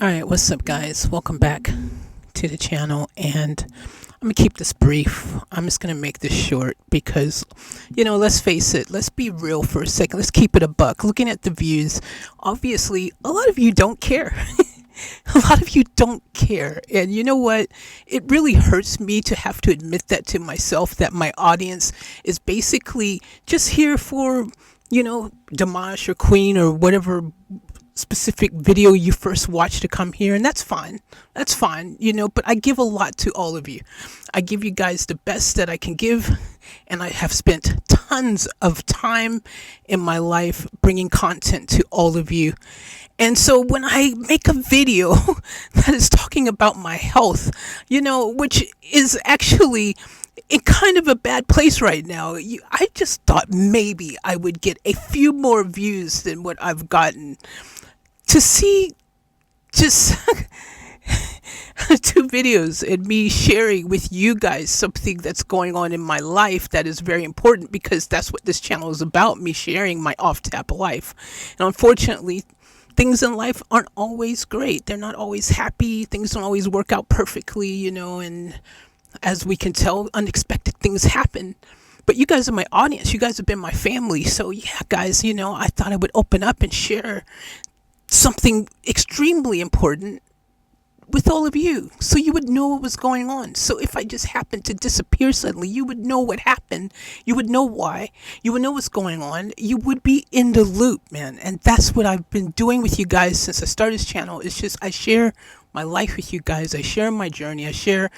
All right, what's up, guys? Welcome back to the channel, and I'm gonna keep this brief. I'm just gonna make this short because, let's face it, let's be real for a second. Let's keep it a buck. Looking at the views, obviously, a lot of you don't care. A lot of you don't care. And you know what? It really hurts me to have to admit that to myself, that my audience is basically just here for, Dimash or Queen or whatever specific video you first watch to come here, and that's fine. That's fine, but I give a lot to all of you. I give you guys the best that I can give, and I have spent tons of time in my life bringing content to all of you. And so when I make a video that is talking about my health, which is actually in kind of a bad place right now, I just thought maybe I would get a few more views than what I've gotten. To see just two videos and me sharing with you guys something that's going on in my life that is very important, because that's what this channel is about, me sharing my off-tap life. And unfortunately, things in life aren't always great. They're not always happy. Things don't always work out perfectly, and as we can tell, unexpected things happen. But you guys are my audience. You guys have been my family. So yeah, guys, I thought I would open up and share something extremely important with all of you, so you would know what was going on. So if I just happened to disappear suddenly, you would know what happened. You would know why. You would know what's going on. You would be in the loop, man. And that's what I've been doing with you guys since I started this channel. It's just I share my life with you guys. I share my journey. I share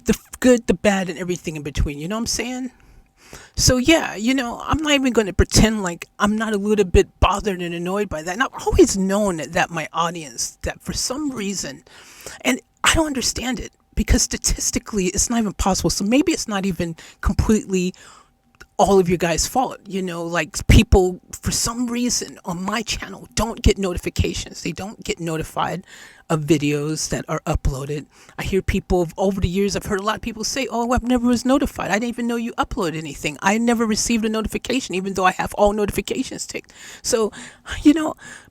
the good, the bad, and everything in between. You know what I'm saying? So yeah, I'm not even going to pretend like I'm not a little bit bothered and annoyed by that. And I've always known that my audience, that for some reason, and I don't understand it, because statistically it's not even possible. So maybe it's not even completely all of you guys' fault. Like, people for some reason on my channel don't get notifications. They don't get notified of videos that are uploaded. I hear people over the years, I've heard a lot of people say, oh, I never was notified. I didn't even know you uploaded anything. I never received a notification, even though I have all notifications ticked. So,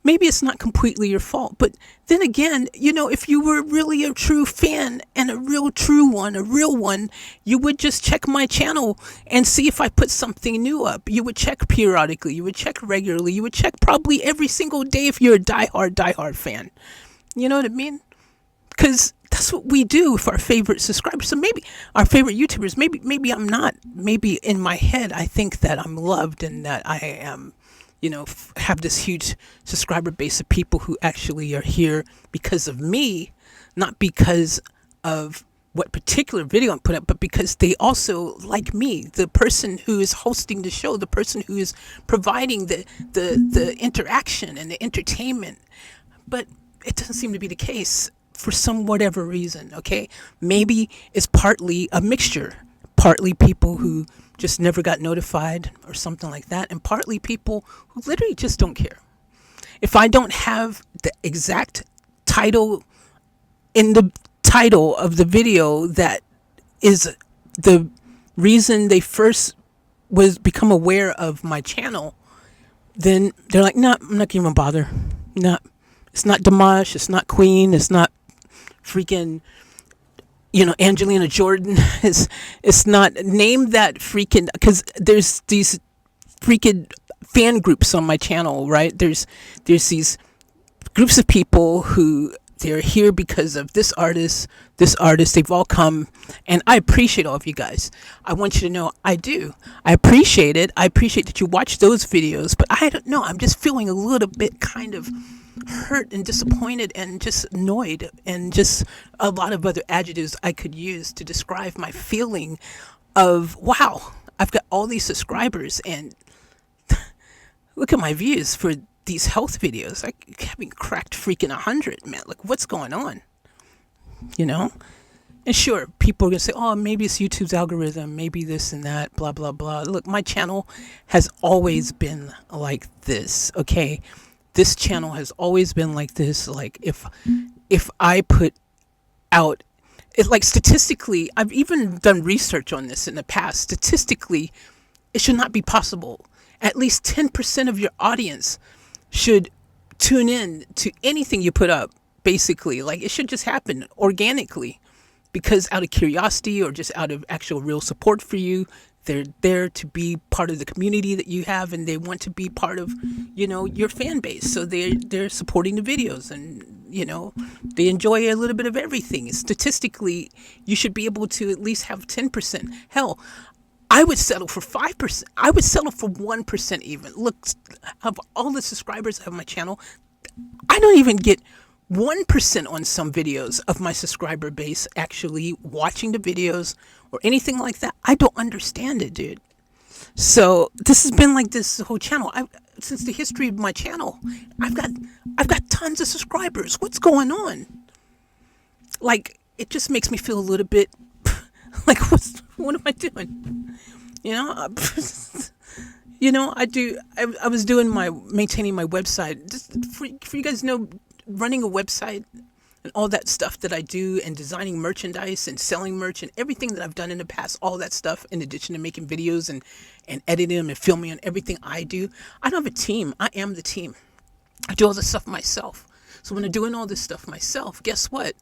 maybe it's not completely your fault. But then again, if you were really a true fan and a real one, you would just check my channel and see if I put something new up. You would check periodically. You would check regularly. You would check probably every single day if you're a diehard fan. You know what I mean? Because that's what we do with our favorite subscribers. So maybe our favorite YouTubers, maybe I'm not. Maybe in my head, I think that I'm loved and that I am, have this huge subscriber base of people who actually are here because of me, not because of what particular video I'm putting up, but because they also like me, the person who is hosting the show, the person who is providing the interaction and the entertainment. But it doesn't seem to be the case for some whatever reason, okay? Maybe it's partly a mixture. Partly people who just never got notified or something like that, and partly people who literally just don't care. If I don't have the exact title in the title of the video that is the reason they first become aware of my channel, then they're like, no, I'm not even bother. No. It's not Dimash, it's not Queen, it's not freaking, Angelina Jordan. It's not, name that freaking, because there's these freaking fan groups on my channel, right? There's these groups of people who, they're here because of this artist, they've all come, and I appreciate all of you guys. I want you to know I do. I appreciate it. I appreciate that you watch those videos, but I don't know, I'm just feeling a little bit kind of hurt and disappointed and just annoyed, and just a lot of other adjectives I could use to describe my feeling of, wow, I've got all these subscribers and look at my views for these health videos. I haven't cracked freaking 100, man. Like, what's going on? And sure, people are gonna say, oh, maybe it's YouTube's algorithm, maybe this and that, blah blah blah. Look, my channel has always been like this, okay? This channel has always been like this. Like, if I put out, like, statistically, I've even done research on this in the past. Statistically, it should not be possible. At least 10% of your audience should tune in to anything you put up basically. Like, it should just happen organically, because out of curiosity or just out of actual real support for you, they're there to be part of the community that you have, and they want to be part of, your fan base. So they're supporting the videos, and they enjoy a little bit of everything. Statistically, you should be able to at least have 10%. Hell, I would settle for 5%. I would settle for 1% even. Look, of all the subscribers I have on my channel, I don't even get 1% on some videos of my subscriber base actually watching the videos or anything like that. I don't understand it, dude. So this has been like this whole channel. Since the history of my channel, I've got tons of subscribers. What's going on? Like, it just makes me feel a little bit like, what am I doing? I was doing maintaining my website. Just for you guys know, running a website and all that stuff that I do, and designing merchandise and selling merch and everything that I've done in the past, all that stuff, in addition to making videos and editing them and filming and everything I do. I don't have a team. I am the team. I do all this stuff myself. So when I'm doing all this stuff myself, guess what?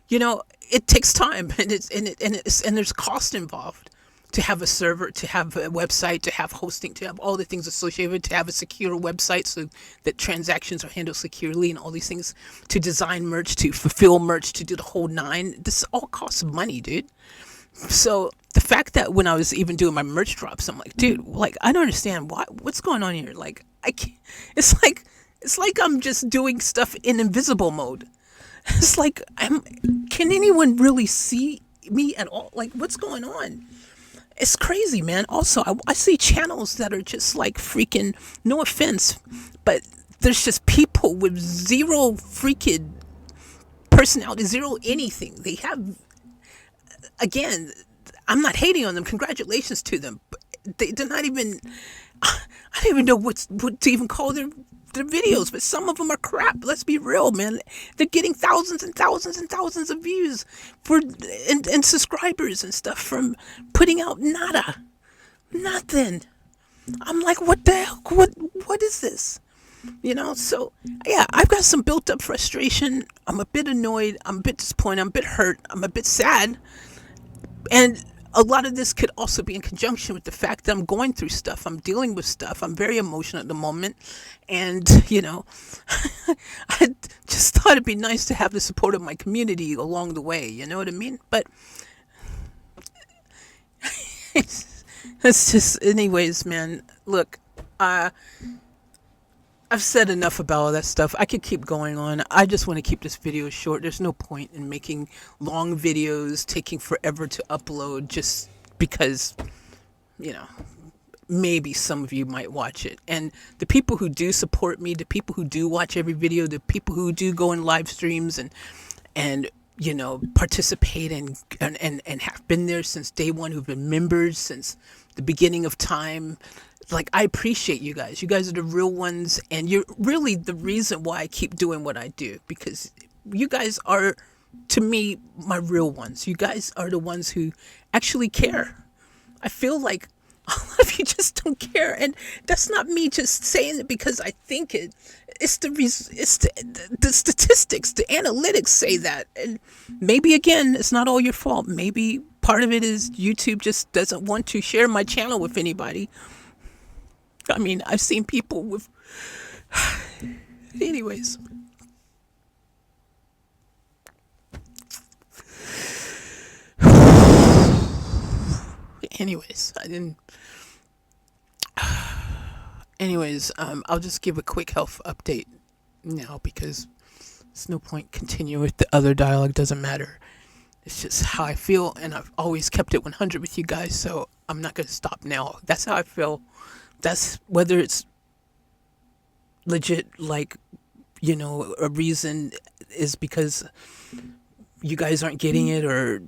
It takes time, and there's cost involved to have a server, to have a website, to have hosting, to have all the things associated, to have a secure website so that transactions are handled securely, and all these things, to design merch, to fulfill merch, to do the whole nine. This all costs money, dude. So the fact that when I was even doing my merch drops, I'm like, dude, like, I don't understand what's going on here. Like, I can't, it's like I'm just doing stuff in invisible mode. It's like, can anyone really see me at all? Like, what's going on? It's crazy, man. Also, I see channels that are just like freaking, no offense, but there's just people with zero freaking personality, zero anything. They have, again, I'm not hating on them. Congratulations to them. But they're not even, I don't even know what to even call their videos, but some of them are crap. Let's be real, man. They're getting thousands and thousands and thousands of views and subscribers and stuff from putting out nothing. I'm like, what the hell? What is this? So yeah, I've got some built up frustration. I'm a bit annoyed. I'm a bit disappointed. I'm a bit hurt. I'm a bit sad. And a lot of this could also be in conjunction with the fact that I'm going through stuff. I'm dealing with stuff. I'm very emotional at the moment. And, I just thought it'd be nice to have the support of my community along the way. You know what I mean? But it's just, anyways, man, look, I've said enough about all that stuff. I could keep going on. I just want to keep this video short. There's no point in making long videos taking forever to upload just because, maybe some of you might watch it. And the people who do support me, the people who do watch every video, the people who do go in live streams and participate and have been there since day one, who've been members since the beginning of time. Like, I appreciate you guys. You guys are the real ones, and you're really the reason why I keep doing what I do, because you guys are, to me, my real ones. You guys are the ones who actually care. I feel like a lot of you just don't care, and that's not me just saying it because I think it. It's the statistics, the analytics say that, and maybe again, it's not all your fault. Maybe part of it is YouTube just doesn't want to share my channel with anybody. I mean, I've seen people with... Anyways. I didn't... Anyways, I'll just give a quick health update now because there's no point continuing with the other dialogue. Doesn't matter. It's just how I feel, and I've always kept it 100 with you guys, so I'm not going to stop now. That's how I feel. That's whether it's legit, like, a reason is because you guys aren't getting it, or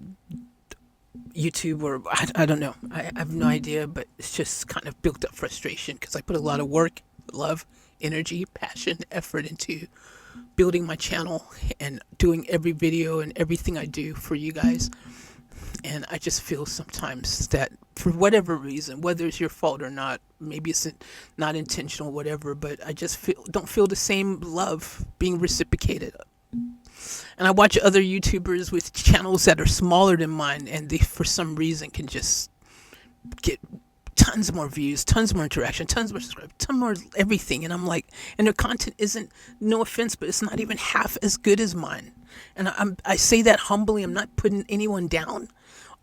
YouTube, or I don't know. I have no idea, but it's just kind of built up frustration because I put a lot of work, love, energy, passion, effort into building my channel and doing every video and everything I do for you guys. And I just feel sometimes that for whatever reason, whether it's your fault or not, maybe it's not intentional, whatever, but I just don't feel the same love being reciprocated. And I watch other YouTubers with channels that are smaller than mine, and they, for some reason, can just get tons more views, tons more interaction, tons more subscribers, tons more everything. And I'm like, and their content isn't, no offense, but it's not even half as good as mine. And I say that humbly. I'm not putting anyone down.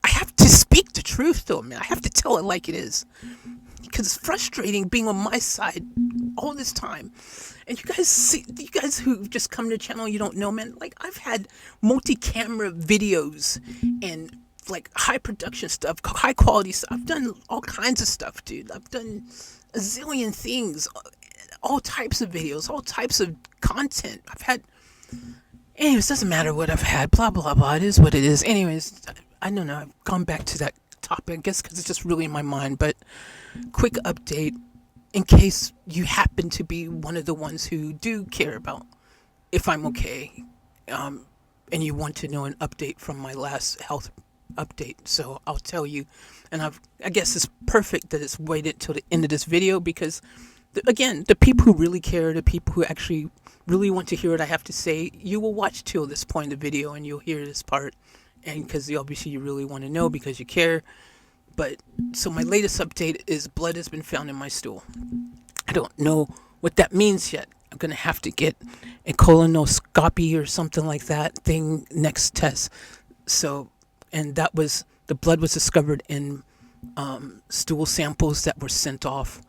I have to speak the truth, though, man. I have to tell it like it is, because it's frustrating being on my side all this time. And you guys who just come to the channel, you don't know, man. Like, I've had multi-camera videos and like high production stuff, high quality stuff. I've done all kinds of stuff, dude. I've done a zillion things, all types of videos, all types of content. I've had, anyways, doesn't matter what I've had, blah, blah, blah. It is what it is. Anyways, I don't know. I've gone back to that topic, I guess, because it's just really in my mind. But quick update, in case you happen to be one of the ones who do care about if I'm okay, and you want to know an update from my last health update. So I'll tell you, and I guess it's perfect that it's waited till the end of this video, because again, the people who really care, the people who actually really want to hear what I have to say, you will watch till this point in the video and you'll hear this part, and because obviously you really want to know because you care. But so my latest update is blood has been found in my stool. I don't know what that means yet. I'm gonna have to get a colonoscopy or something like that thing next test. So, and that was, the blood was discovered in stool samples that were sent off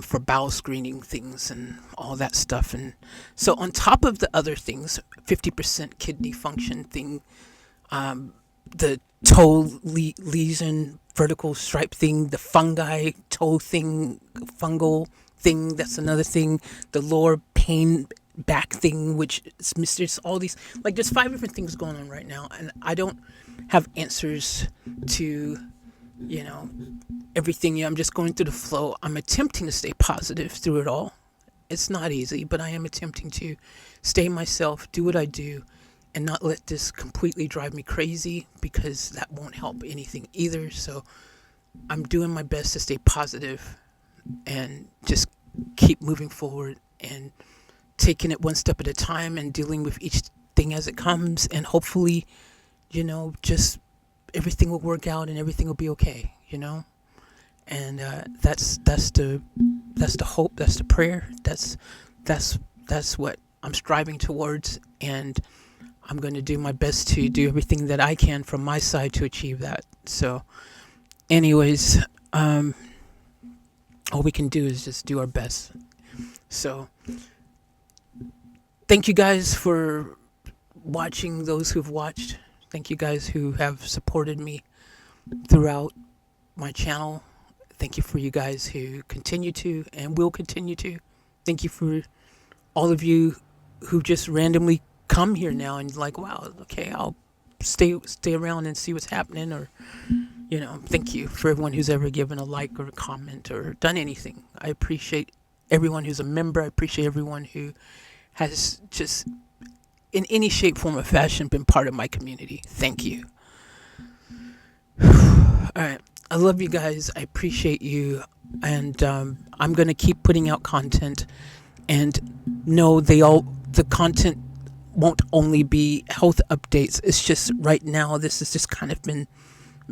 for bowel screening things and all that stuff. And so on top of the other things, 50% kidney function thing, the toe lesion, vertical stripe thing, the fungi toe thing, fungal thing, that's another thing, the lower pain back thing, which is mysterious, all these, like, there's 5 different things going on right now, and I don't have answers to, you know, everything. I'm just going through the flow. I'm attempting to stay positive through it all. It's not easy, but I am attempting to stay myself, do what I do, and not let this completely drive me crazy, because that won't help anything either. So I'm doing my best to stay positive and just keep moving forward and taking it one step at a time and dealing with each thing as it comes, and hopefully, you know, just everything will work out and everything will be okay, you know. And that's the hope, that's the prayer, that's what I'm striving towards, and I'm going to do my best to do everything that I can from my side to achieve that. So anyways, all we can do is just do our best. So thank you guys for watching, those who've watched. Thank you guys who have supported me throughout my channel. Thank you for you guys who continue to and will continue to. Thank you for all of you who just randomly come here now and like, wow, okay, I'll stay around and see what's happening. Or, you know, thank you for everyone who's ever given a like or a comment or done anything. I appreciate everyone who's a member. I appreciate everyone who has just in any shape, form, or fashion been part of my community. Thank you. All right. I love you guys. I appreciate you. And I'm going to keep putting out content. And no, the content won't only be health updates. It's just right now, this has just kind of been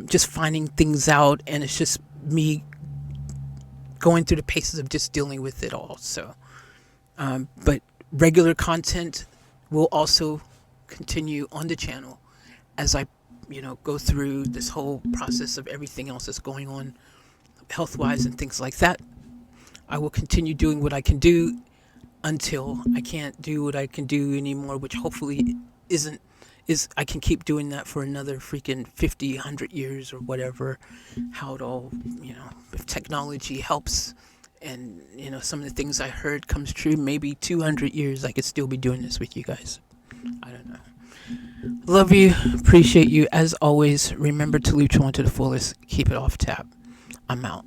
just finding things out. And it's just me going through the paces of just dealing with it all. So, but regular content will also continue on the channel as I, you know, go through this whole process of everything else that's going on health-wise and things like that. I will continue doing what I can do until I can't do what I can do anymore, which hopefully is I can keep doing that for another freaking 50, 100 years or whatever, how it all, you know, if technology helps and, you know, some of the things I heard comes true, maybe 200 years I could still be doing this with you guys. I don't know. Love you. Appreciate you. As always, remember to live to one to the fullest. Keep it off tap. I'm out.